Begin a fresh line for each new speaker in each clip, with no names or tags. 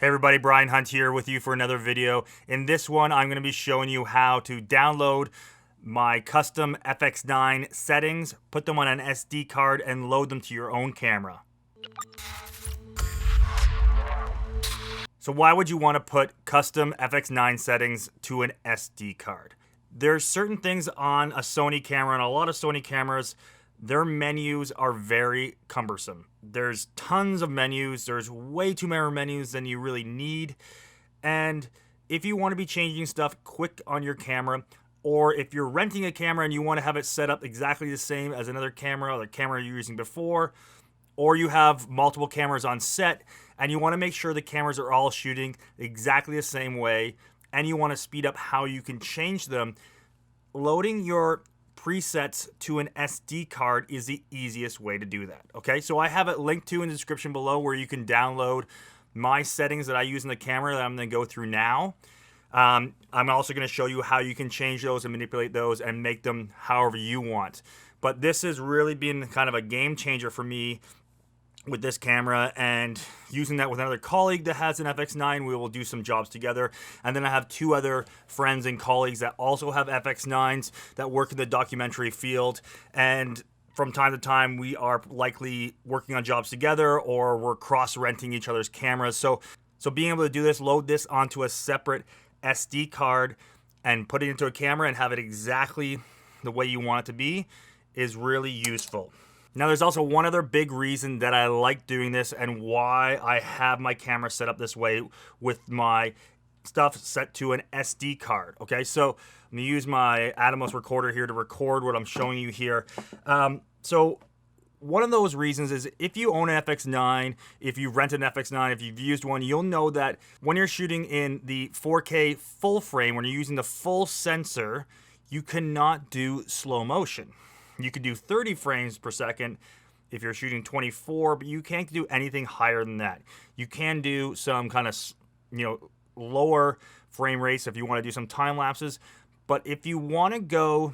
Hey everybody, Brian Hunt here with you for another video. In this one, I'm going to be showing you how to download my custom FX9 settings, put them on an SD card, and load them to your own camera. So why would you want to put custom FX9 settings to an SD card? There's certain things on a Sony camera, and a lot of Sony cameras, their menus are very cumbersome. There's tons of menus. There's way too many menus than you really need. And if you want to be changing stuff quick on your camera, or if you're renting a camera and you want to have it set up exactly the same as another camera or the camera you're using before, or you have multiple cameras on set and you want to make sure the cameras are all shooting exactly the same way, and you want to speed up how you can change them, loading your presets to an SD card is the easiest way to do that. Okay, so I have it linked to in the description below where you can download my settings that I use in the camera that I'm going to go through now. I'm also going to show you how you can change those and manipulate those and make them however you want. But this has really been kind of a game changer for me with this camera, and using that with another colleague that has an FX9, we will do some jobs together. And then I have two other friends and colleagues that also have FX9s that work in the documentary field, and from time to time we are likely working on jobs together, or we're cross-renting each other's cameras. So being able to do this, load this onto a separate SD card and put it into a camera and have it exactly the way you want it to be is really useful. Now, there's also one other big reason that I like doing this and why I have my camera set up this way with my stuff set to an SD card. Okay, so I'm going to use my Atomos recorder here to record what I'm showing you here. So one of those reasons is if you own an FX9, if you rent an FX9, if you've used one, you'll know that when you're shooting in the 4K full frame, when you're using the full sensor, you cannot do slow motion. You can do 30 frames per second if you're shooting 24, but you can't do anything higher than that. You can do some kind of, lower frame rates if you want to do some time lapses, but if you want to go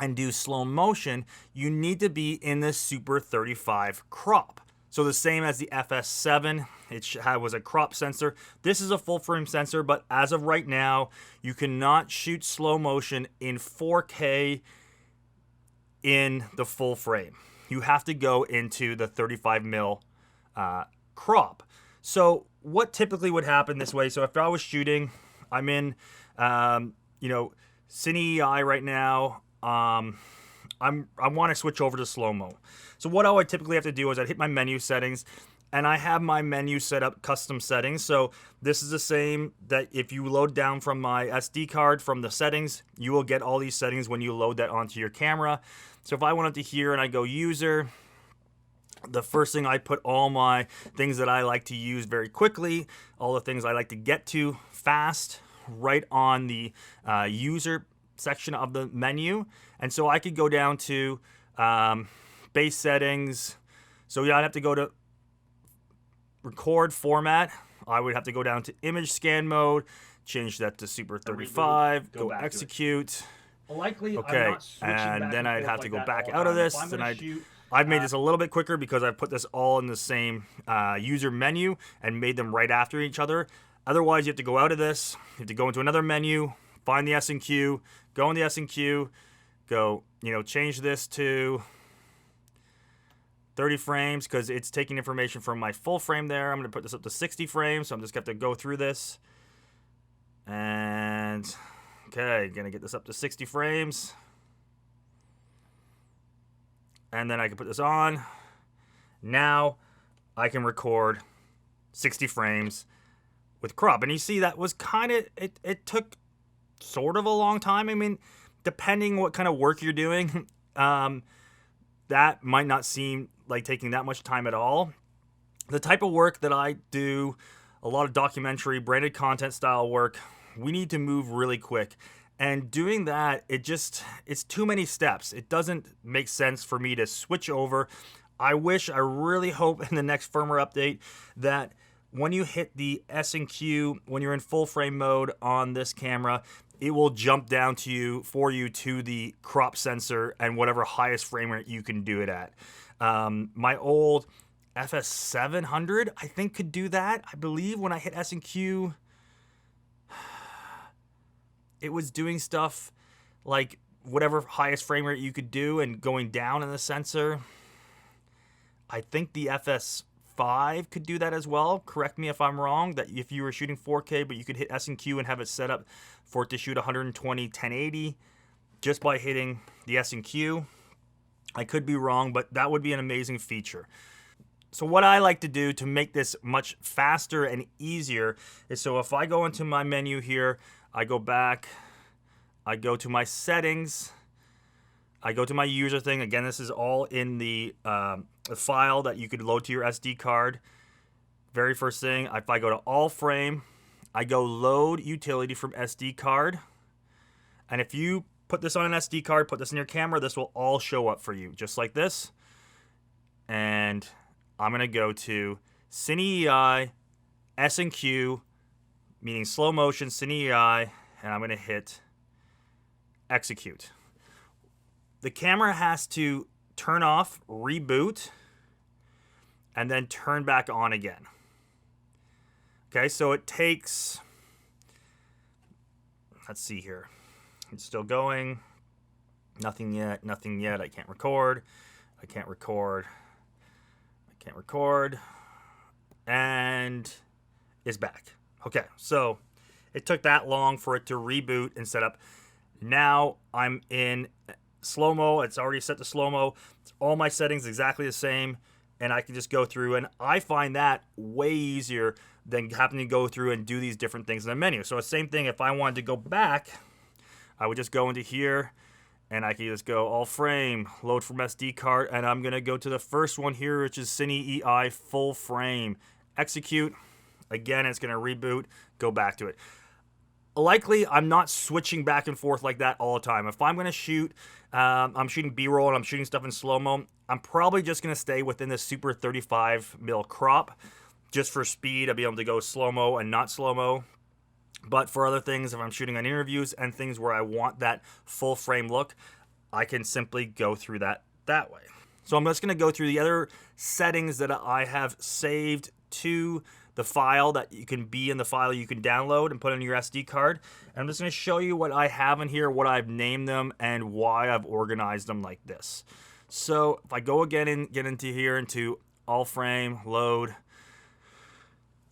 and do slow motion, you need to be in the Super 35 crop. So the same as the FS7, it was a crop sensor. This is a full frame sensor, but as of right now, you cannot shoot slow motion in 4K in the full frame. You have to go into the 35 mil crop. So what typically would happen this way, so if I was shooting, I'm in Cine EI right now, I want to switch over to slow-mo. So what I would typically have to do is I'd hit my menu settings, and I have my menu set up custom settings. So this is the same that if you load down from my SD card from the settings, you will get all these settings when you load that onto your camera. So if I went up to here and I go user, the first thing I put all my things that I like to use very quickly, all the things I like to get to fast, right on the user section of the menu. And so I could go down to base settings. So yeah, I'd have to go to record format. I would have to go down to image scan mode, change that to Super 35, go execute.
Likely,
okay, and then I'd have to go back out of this. Then I've made this a little bit quicker because I put this all in the same user menu and made them right after each other. Otherwise, you have to go out of this. You have to go into another menu, find the S&Q, go in the S&Q, go, change this to 30 frames because it's taking information from my full frame there. I'm going to put this up to 60 frames, so I'm just going to have to go through this. And okay, going to get this up to 60 frames. And then I can put this on. Now I can record 60 frames with crop. And you see that was kind of, it took sort of a long time. I mean, depending what kind of work you're doing, that might not seem like taking that much time at all. The type of work that I do, a lot of documentary, branded content style work, we need to move really quick. And doing that, it's too many steps. It doesn't make sense for me to switch over. I really hope in the next firmware update that when you hit the S&Q, when you're in full frame mode on this camera, it will jump down for you to the crop sensor and whatever highest frame rate you can do it at. My old FS700, I think, could do that. I believe when I hit S and Q, it was doing stuff like whatever highest frame rate you could do and going down in the sensor. I think the FS5 could do that as well. Correct me if I'm wrong, that if you were shooting 4K, but you could hit S and Q and have it set up for it to shoot 120, 1080 just by hitting the S and Q. I could be wrong, but that would be an amazing feature. So what I like to do to make this much faster and easier is, so if I go into my menu here, I go back, I go to my settings, I go to my user thing. Again, this is all in the file that you could load to your SD card. Very first thing, if I go to all frame, I go load utility from SD card. And if you put this on an SD card, put this in your camera, this will all show up for you, just like this. And I'm going to go to Cine EI, S and Q, meaning slow motion, Cine EI, and I'm going to hit execute. The camera has to turn off, reboot, and then turn back on again. Okay, so it takes, let's see here. It's still going. Nothing yet, nothing yet. I can't record. I can't record. I can't record. And it's back. Okay, so it took that long for it to reboot and set up. Now I'm in slow-mo. It's already set to slow-mo. All my settings exactly the same, and I can just go through, and I find that way easier than having to go through and do these different things in the menu. So the same thing, if I wanted to go back, I would just go into here, and I can just go all frame, load from SD card, and I'm going to go to the first one here, which is Cine EI full frame. Execute. Again, it's going to reboot, go back to it. Likely, I'm not switching back and forth like that all the time. If I'm going to shoot, I'm shooting B-roll and I'm shooting stuff in slow-mo, I'm probably just going to stay within the Super 35mm crop. Just for speed, I'll be able to go slow-mo and not slow-mo. But for other things, if I'm shooting on interviews and things where I want that full frame look, I can simply go through that way. So I'm just going to go through the other settings that I have saved to the file that you can be in the file you can download and put on your SD card. And I'm just going to show you what I have in here, what I've named them, and why I've organized them like this. So if I go again and get into here, into all frame, load,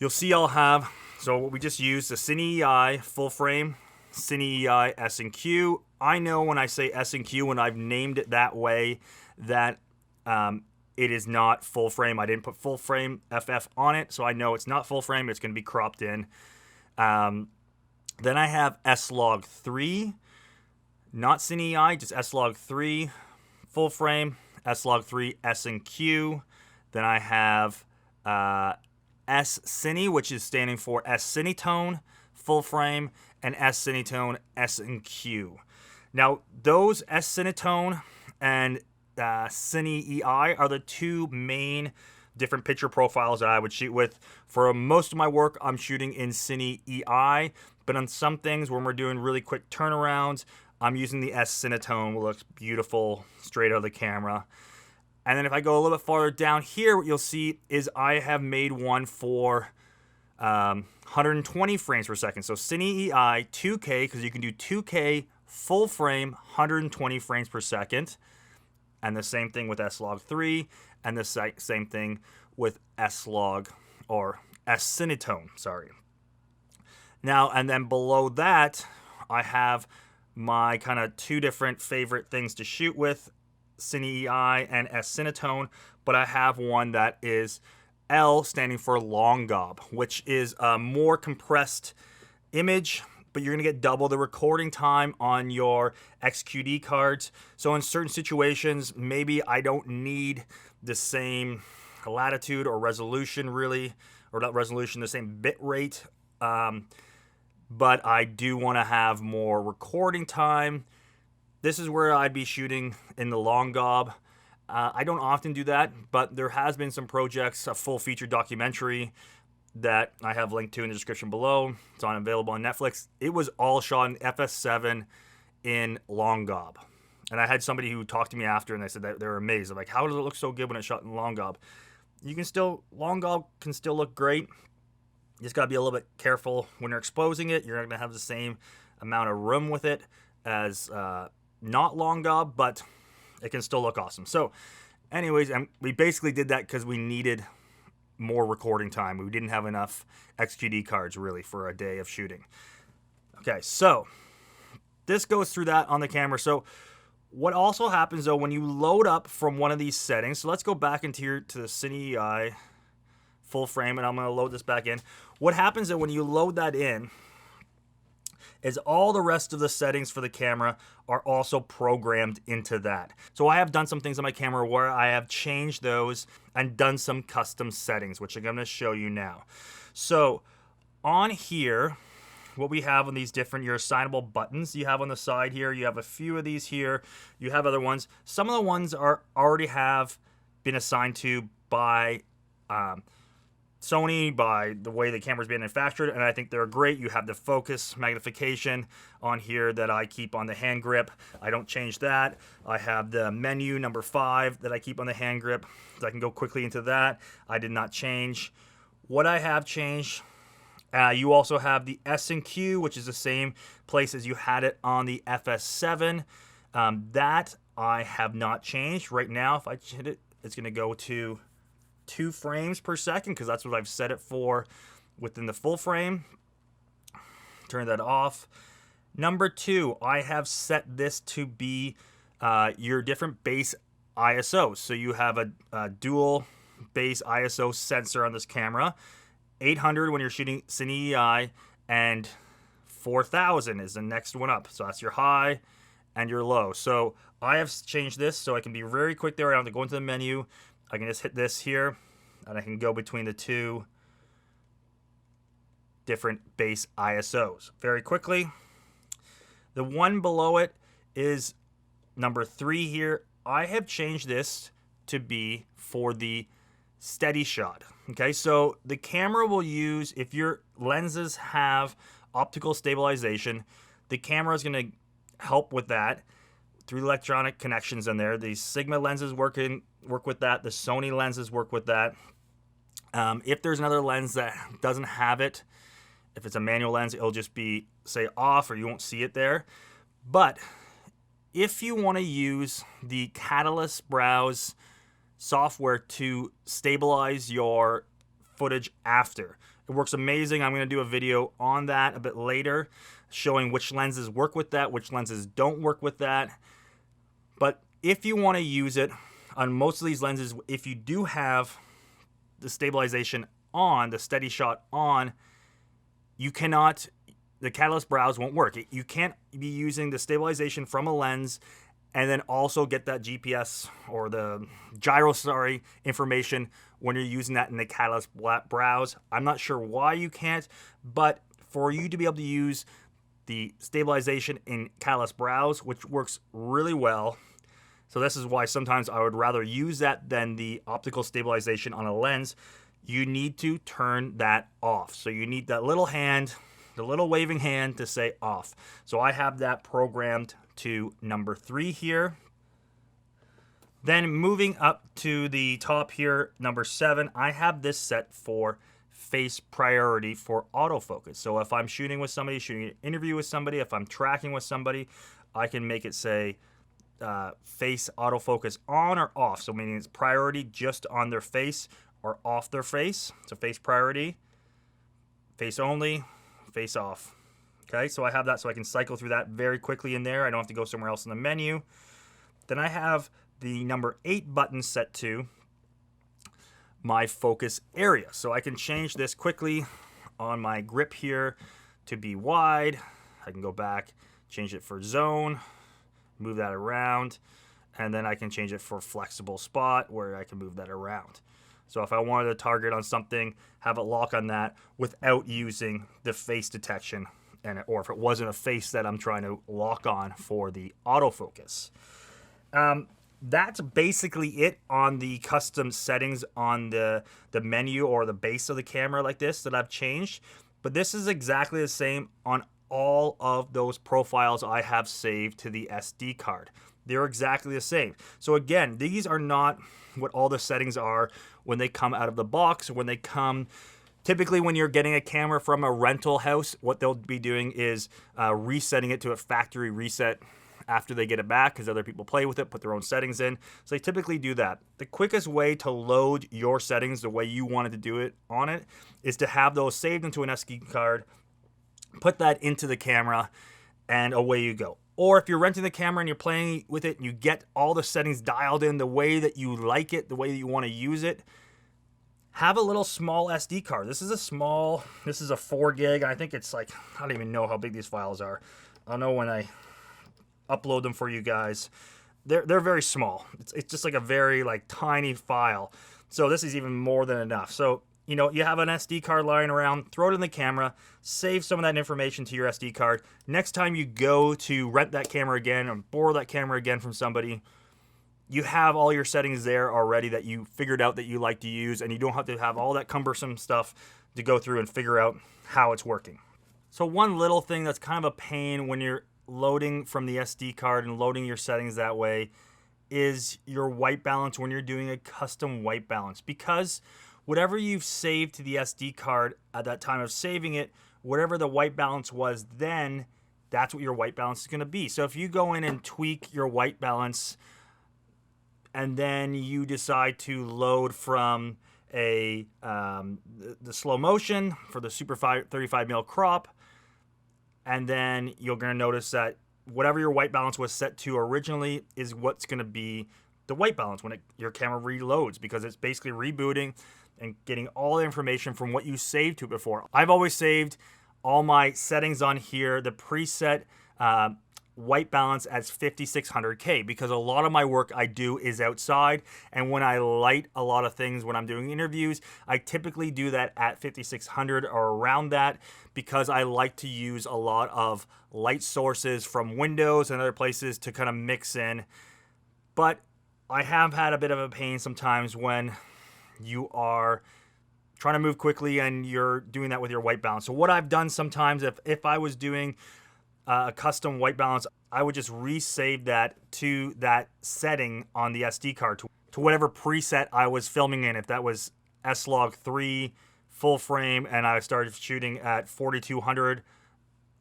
you'll see I'll have, so what we just used, the Cine EI full frame, Cine EI S and Q. I know when I say S and Q, when I've named it that way, that it is not full frame. I didn't put full frame FF on it, so I know it's not full frame. It's going to be cropped in. Then I have S-Log3, not Cine EI, just S-Log3, full frame, S-Log3, S and Q. Then I have S-Cine, which is standing for S-Cinetone, full frame, and S-Cinetone, S and Q. Now, those S-Cinetone and Cine EI are the two main different picture profiles that I would shoot with. For most of my work, I'm shooting in Cine EI, but on some things when we're doing really quick turnarounds, I'm using the S-Cinetone. It looks beautiful straight out of the camera. And then if I go a little bit farther down here, what you'll see is I have made one for 120 frames per second. So Cine EI 2K, because you can do 2K full frame, 120 frames per second. And the same thing with S-Log3, and the same thing with S-Log, or S-Cinetone, sorry. Now, and then below that, I have my kind of two different favorite things to shoot with, Cine EI and S-Cinetone, but I have one that is L, standing for long gob, which is a more compressed image, but you're going to get double the recording time on your XQD cards. So in certain situations, maybe I don't need the same latitude or resolution really, or not resolution, the same bit rate, but I do want to have more recording time. This is where I'd be shooting in the long gob. I don't often do that, but there has been some projects, a full feature documentary that I have linked to in the description below. It's available on Netflix. It was all shot in FS7 in long gob. And I had somebody who talked to me after, and they said that they were amazed. I'm like, how does it look so good when it's shot in long gob? You can still, long gob can still look great. You just got to be a little bit careful when you're exposing it. You're not going to have the same amount of room with it as not long gob, but it can still look awesome. So anyways, we basically did that because we needed more recording time. We didn't have enough XQD cards really for a day of shooting. Okay, so this goes through that on the camera. So what also happens though when you load up from one of these settings, so let's go back into to the Cine UI full frame, and I'm going to load this back in. What happens is when you load that in is all the rest of the settings for the camera are also programmed into that. So I have done some things on my camera where I have changed those and done some custom settings, which I'm going to show you now. So on here, what we have on these different, your assignable buttons you have on the side here, you have a few of these here, you have other ones. Some of the ones are already have been assigned to by Sony, by the way the camera's being manufactured, and I think they're great. You have the focus magnification on here that I keep on the hand grip. I don't change that. I have the menu number 5 that I keep on the hand grip, so I can go quickly into that. I did not change. What I have changed, you also have the S and Q, which is the same place as you had it on the FS7. That I have not changed. Right now, if I hit it, it's going to go to 2 frames per second because that's what I've set it for within the full frame. Turn that off. Number 2, I have set this to be your different base ISOs. So you have a dual base ISO sensor on this camera. 800 when you're shooting Cine EI, and 4000 is the next one up. So that's your high and your low. So I have changed this so I can be very quick there. I don't have to go into the menu. I can just hit this here, and I can go between the 2 different base ISOs very quickly. The one below it is number 3 here. I have changed this to be for the steady shot. Okay, so the camera will use, if your lenses have optical stabilization, the camera is going to help with that through electronic connections in there. The Sigma lenses work with that. The Sony lenses work with that. If there's another lens that doesn't have it, if it's a manual lens, it'll just be, say, off, or you won't see it there. But if you want to use the Catalyst Browse software to stabilize your footage after, it works amazing. I'm going to do a video on that a bit later, showing which lenses work with that, which lenses don't work with that. But if you want to use it on most of these lenses, if you do have the stabilization on, the steady shot on, you cannot, the Catalyst Browse won't work. You can't be using the stabilization from a lens and then also get that GPS or the gyro, information when you're using that in the Catalyst Browse. I'm not sure why you can't, but for you to be able to use the stabilization in Catalyst Browse, which works really well, so this is why sometimes I would rather use that than the optical stabilization on a lens, you need to turn that off. So you need that little hand, the little waving hand, to say off. So I have that programmed to number 3 here. Then moving up to the top here, number 7, I have this set for face priority for autofocus. So if I'm shooting with somebody, shooting an interview with somebody, if I'm tracking with somebody, I can make it say face autofocus on or off. So meaning it's priority just on their face or off their face. So face priority, face only, face off. Okay, so I have that so I can cycle through that very quickly in there. I don't have to go somewhere else in the menu. Then I have the number 8 button set to my focus area. So I can change this quickly on my grip here to be wide. I can go back, change it for zone, move that around, and then I can change it for flexible spot where I can move that around. So if I wanted to target on something, have it lock on that without using the face detection, or if it wasn't a face that I'm trying to lock on for the autofocus. That's basically it on the custom settings on the menu or the base of the camera like this that I've changed. But this is exactly the same on all of those profiles I have saved to the SD card. They're exactly the same. So again, these are not what all the settings are when they come out of the box, when they come. Typically, when you're getting a camera from a rental house, what they'll be doing is resetting it to a factory reset after they get it back, because other people play with it, put their own settings in. So they typically do that. The quickest way to load your settings the way you wanted to do it on it is to have those saved into an SD card, put that into the camera, and away you go. Or if you're renting the camera and you're playing with it and you get all the settings dialed in the way that you like it, the way that you want to use it, have a little small SD card. This is a 4 gig. I think it's like, I don't even know how big these files are. I'll know when I upload them for you guys. They're very small. It's just like a very like tiny file. So this is even more than enough. So, you know, you have an SD card lying around, throw it in the camera, save some of that information to your SD card. Next time you go to rent that camera again or borrow that camera again from somebody, you have all your settings there already that you figured out that you like to use, and you don't have to have all that cumbersome stuff to go through and figure out how it's working. So one little thing that's kind of a pain when you're loading from the SD card and loading your settings that way is your white balance when you're doing a custom white balance, because whatever you've saved to the SD card at that time of saving it, whatever the white balance was then, that's what your white balance is going to be. So if you go in and tweak your white balance and then you decide to load from the slow motion for the Super 35mm crop, and then you're going to notice that whatever your white balance was set to originally is what's going to be the white balance when your camera reloads, because it's basically rebooting and getting all the information from what you saved to before. I've always saved all my settings on here, the preset white balance as 5600K, because a lot of my work I do is outside, and when I light a lot of things when I'm doing interviews, I typically do that at 5600 or around that, because I like to use a lot of light sources from windows and other places to kind of mix in. But I have had a bit of a pain sometimes when you are trying to move quickly and you're doing that with your white balance. So what I've done sometimes, if I was doing a custom white balance, I would just resave that to that setting on the SD card to whatever preset I was filming in. If that was S-Log3 full frame and I started shooting at 4200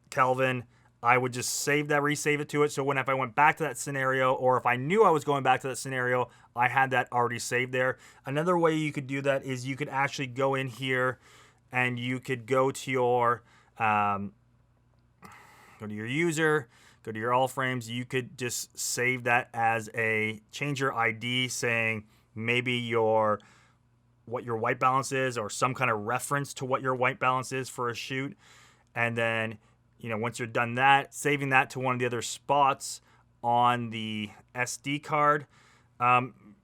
Kelvin, I would just resave it to it. So if I went back to that scenario, or if I knew I was going back to that scenario, I had that already saved there. Another way you could do that is you could actually go in here and you could go to your user, go to your all frames. You could just save that as change your ID, saying maybe what your white balance is, or some kind of reference to what your white balance is for a shoot. And then, once you're done that, saving that to one of the other spots on the SD card.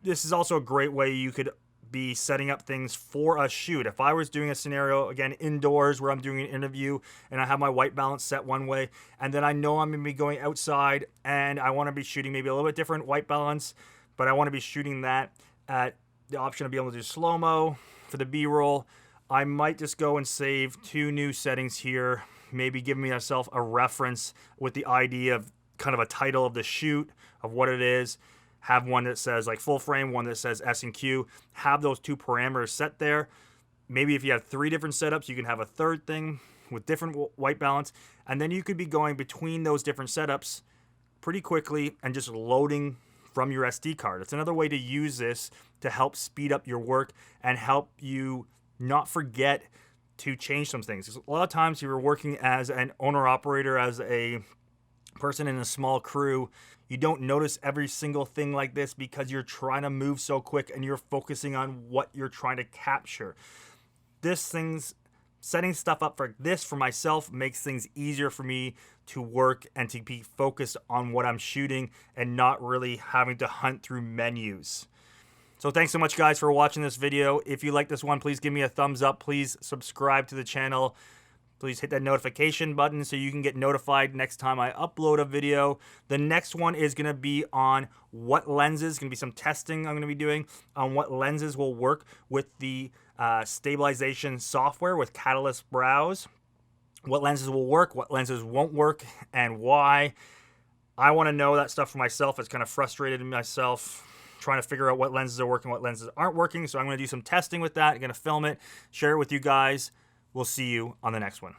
This is also a great way you could be setting up things for a shoot. If I was doing a scenario, again, indoors where I'm doing an interview and I have my white balance set one way, and then I know I'm going to be going outside and I want to be shooting maybe a little bit different white balance, but I want to be shooting that at the option of being able to do slow-mo for the B-roll, I might just go and save 2 new settings here, maybe give myself a reference with the ID of kind of a title of the shoot, of what it is, have one that says like full frame, one that says S and Q, have those 2 parameters set there. Maybe if you have 3 different setups, you can have a third thing with different white balance, and then you could be going between those different setups pretty quickly and just loading from your SD card. It's another way to use this to help speed up your work and help you not forget to change some things. A lot of times if you're working as an owner-operator, as a person in a small crew, you don't notice every single thing like this because you're trying to move so quick and you're focusing on what you're trying to capture. Setting stuff up for this for myself makes things easier for me to work and to be focused on what I'm shooting and not really having to hunt through menus. So thanks so much, guys, for watching this video. If you like this one, please give me a thumbs up. Please subscribe to the channel. Please hit that notification button so you can get notified next time I upload a video. The next one is going to be on what lenses, going to be some testing I'm going to be doing on what lenses will work with the stabilization software with Catalyst Browse. What lenses will work, what lenses won't work, and why. I want to know that stuff for myself. It's kind of frustrated myself trying to figure out what lenses are working, what lenses aren't working. So I'm going to do some testing with that. I'm going to film it, share it with you guys. We'll see you on the next one.